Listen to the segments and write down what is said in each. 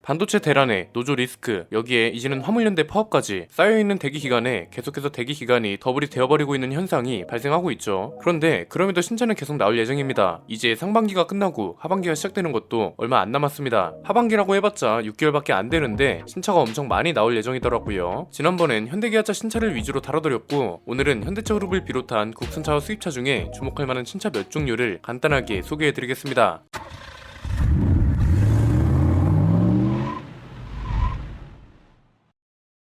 반도체 대란에 노조 리스크, 여기에 이제는 화물연대 파업까지 쌓여있는 대기 기간에 계속해서 대기 기간이 더블이 되어버리고 있는 현상이 발생하고 있죠. 그런데 그럼에도 신차는 계속 나올 예정입니다. 이제 상반기가 끝나고 하반기가 시작되는 것도 얼마 안 남았습니다. 하반기라고 해봤자 6개월밖에 안 되는데 신차가 엄청 많이 나올 예정이더라고요. 지난번엔 현대기아차 신차를 위주로 다뤄드렸고, 오늘은 현대차그룹을 비롯한 국산차와 수입차 중에 주목할 만한 신차 몇 종류를 간단하게 소개해드리겠습니다.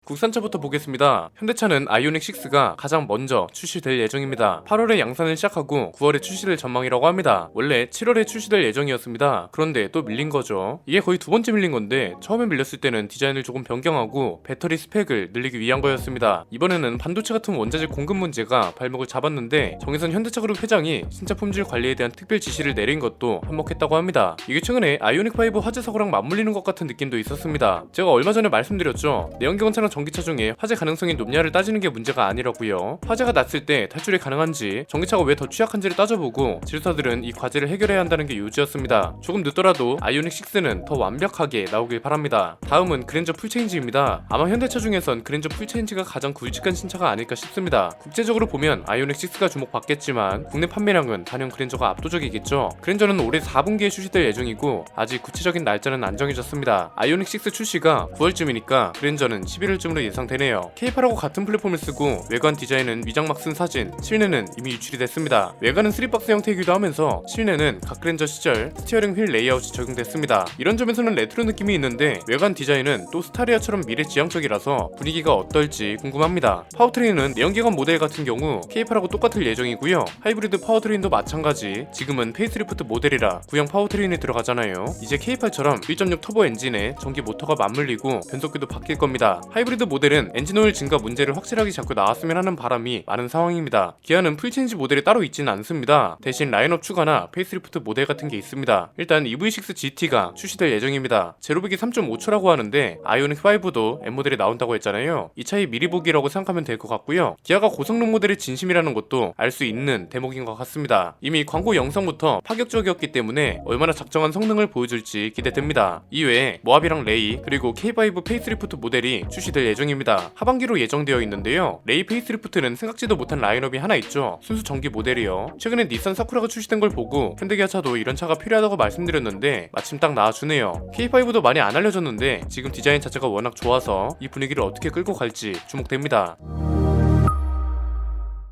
국산차부터 보겠습니다. 현대차는 아이오닉 6가 가장 먼저 출시될 예정입니다. 8월에 양산을 시작하고 9월에 출시될 전망이라고 합니다. 원래 7월에 출시될 예정이었습니다. 그런데 또 밀린 거죠. 이게 거의 두 번째 밀린 건데, 처음에 밀렸을 때는 디자인을 조금 변경하고 배터리 스펙을 늘리기 위한 거였습니다. 이번에는 반도체 같은 원자재 공급 문제가 발목을 잡았는데, 정의선 현대차그룹 회장이 신차 품질 관리에 대한 특별 지시를 내린 것도 한몫했다고 합니다. 이게 최근에 아이오닉 5 화재 사고랑 맞물리는 것 같은 느낌도 있었습니다. 제가 얼마 전에 말씀드렸죠. 내연기관차랑 전기차 중에 화재 가능성이 높냐를 따지는 게 문제가 아니라고요. 화재가 났을 때 탈출이 가능한지, 전기차가 왜 더 취약한지를 따져보고 질서들은 이 과제를 해결해야 한다는 게 요지였습니다. 조금 늦더라도 아이오닉 6는 더 완벽하게 나오길 바랍니다. 다음은 그랜저 풀체인지입니다. 아마 현대차 중에선 그랜저 풀체인지가 가장 굵직한 신차가 아닐까 싶습니다. 국제적으로 보면 아이오닉 6가 주목받겠지만 국내 판매량은 단연 그랜저가 압도적이겠죠. 그랜저는 올해 4분기에 출시될 예정이고 아직 구체적인 날짜는 안 정해졌습니다. 아이오닉 6 출시가 9월쯤이니까 그랜저는 11월쯤으로 예상되네요. K8하고 같은 플랫폼을 쓰고 외관 디자인은 위장막 쓴 사진, 실내는 이미 유출이 됐습니다. 외관은 3박스 형태이기도 하면서 실내는 각 그랜저 시절 스티어링 휠 레이아웃이 적용됐습니다. 이런 점에서는 레트로 느낌이 있는데 외관 디자인은 또 스타리아처럼 미래지향적이라서 분위기가 어떨지 궁금합니다. 파워트레인은 내연기관 모델 같은 경우 K8하고 똑같을 예정이고요. 하이브리드 파워트레인도 마찬가지. 지금은 페이스리프트 모델이라 구형 파워트레인이 들어가잖아요. 이제 K8처럼 1.6 터보 엔진에 전기 모터가 맞물리고 변속기도 바뀔 겁니다. 하이브리드 모델은 엔진오일 증가 문제를 확실하게 잡고 나왔으면 하는 바람이 많은 상황입니다. 기아는 풀체인지 모델이 따로 있지는 않습니다. 대신 라인업 추가나 페이스리프트 모델 같은 게 있습니다. 일단 EV6 GT가 출시될 예정입니다. 제로백이 3.5초라고 하는데 아이오닉 5도 M모델이 나온다고 했잖아요. 이 차이 미리 보기라고 생각하면 될 것 같고요. 기아가 고성능 모델의 진심이라는 것도 알 수 있는 대목인 것 같습니다. 이미 광고 영상부터 파격적이었기 때문에 얼마나 작정한 성능을 보여줄지 기대됩니다. 이외에 모하비랑 레이 그리고 K5 페이스리프트 모델이 출시될 예정입니다. 하반기로 예정되어 있는데요. 레이 페이스리프트는 생각지도 못한 라인업이 하나 있죠. 순수 전기 모델이요. 최근에 닛산 사쿠라가 출시된 걸 보고 현대기아차도 이런 차가 필요하다고 말씀드렸는데 마침 딱 나와주네요. K5도 많이 안 알려졌는데 지금 디자인 자체가 워낙 좋아서 이 분위기를 어떻게 끌고 갈지 주목됩니다.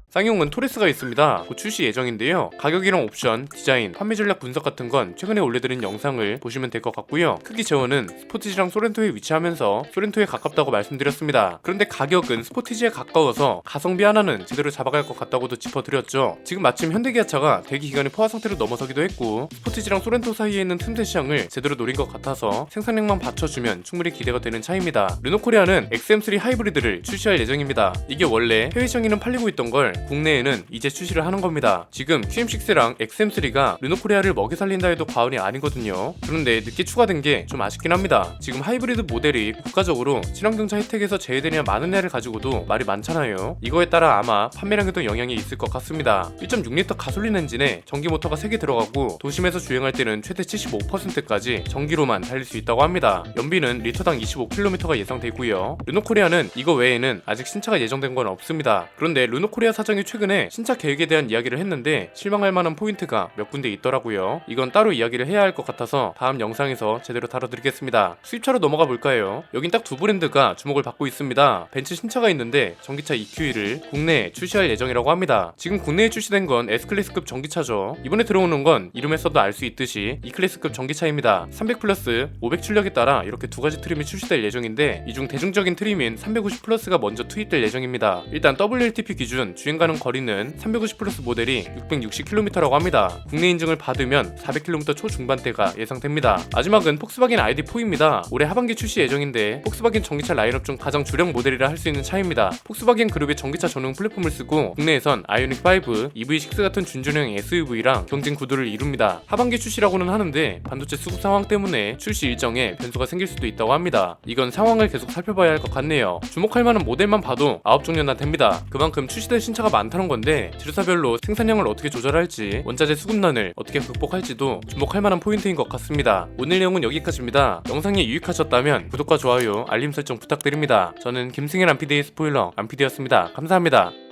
쌍용은 토레스가 있습니다. 곧 출시 예정인데요. 가격이랑 옵션, 디자인, 판매 전략 분석 같은 건 최근에 올려드린 영상을 보시면 될 것 같고요. 크기 재원은 스포티지랑 소렌토에 위치하면서 소렌토에 가깝다고 말씀드렸습니다. 그런데 가격은 스포티지에 가까워서 가성비 하나는 제대로 잡아갈 것 같다고도 짚어드렸죠. 지금 마침 현대기아차가 대기 기간이 포화 상태로 넘어서기도 했고 스포티지랑 소렌토 사이에 있는 틈새 시장을 제대로 노린 것 같아서 생산량만 받쳐주면 충분히 기대가 되는 차입니다. 르노코리아는 XM3 하이브리드를 출시할 예정입니다. 이게 원래 해외 시장에는 팔리고 있던 걸 국내에는 이제 출시를 하는 겁니다. 지금 QM6랑 XM3가 르노코리아를 먹여 살린다 해도 과언이 아니거든요. 그런데 늦게 추가된 게 좀 아쉽긴 합니다. 지금 하이브리드 모델이 국가적으로 친환경차 혜택에서 제외되냐 마느냐를 가지고도 말이 많잖아요. 이거에 따라 아마 판매량에도 영향이 있을 것 같습니다. 1.6L 가솔린 엔진에 전기 모터가 3개 들어가고 도심에서 주행할 때는 최대 75%까지 전기로만 달릴 수 있다고 합니다. 연비는 리터당 25km가 예상되고요. 르노코리아는 이거 외에는 아직 신차가 예정된 건 없습니다. 그런데 르노코리아 사장이 최근에 신차 계획에 대한 이야기를 했는데 실망할 만한 포인트가 몇 군데 있더라고요. 이건 따로 이야기를 해야 할 것 같아서 다음 영상에서 제대로 다뤄드리겠습니다. 수입차로 넘어가 볼까요? 여긴 딱 두 브랜드가 주목을 받고 있습니다. 벤츠 신차가 있는데 전기차 EQE를 국내에 출시할 예정이라고 합니다. 지금 국내에 출시된 건 S클래스급 전기차죠. 이번에 들어오는 건 이름에서도 알 수 있듯이 E클래스급 전기차입니다. 300 플러스 500 출력에 따라 이렇게 두 가지 트림이 출시될 예정인데 이 중 대중적인 트림인 350 플러스가 먼저 투입될 예정입니다. 일단 WLTP 기준 주행 가는 거리는 350 플러스 모델이 660km라고 합니다. 국내 인증을 받으면 400km 초중반대가 예상됩니다. 마지막은 폭스바겐 ID4입니다. 올해 하반기 출시 예정인데 폭스바겐 전기차 라인업 중 가장 주력 모델이라 할 수 있는 차입니다. 폭스바겐 그룹의 전기차 전용 플랫폼을 쓰고 국내에선 아이오닉 5, EV6 같은 준준형 SUV랑 경쟁 구도를 이룹니다. 하반기 출시라고는 하는데 반도체 수급 상황 때문에 출시 일정에 변수가 생길 수도 있다고 합니다. 이건 상황을 계속 살펴봐야 할 것 같네요. 주목할 만한 모델만 봐도 9종류나 됩니다. 그만큼 출시될 신차가 재료사가 많다는 건데 재료사별로 생산량을 어떻게 조절할지, 원자재 수급난을 어떻게 극복할지도 주목할 만한 포인트인 것 같습니다. 오늘 내용은 여기까지입니다. 영상이 유익하셨다면 구독과 좋아요, 알림 설정 부탁드립니다. 저는 김승일 안PD의 스포일러 안PD였습니다. 감사합니다.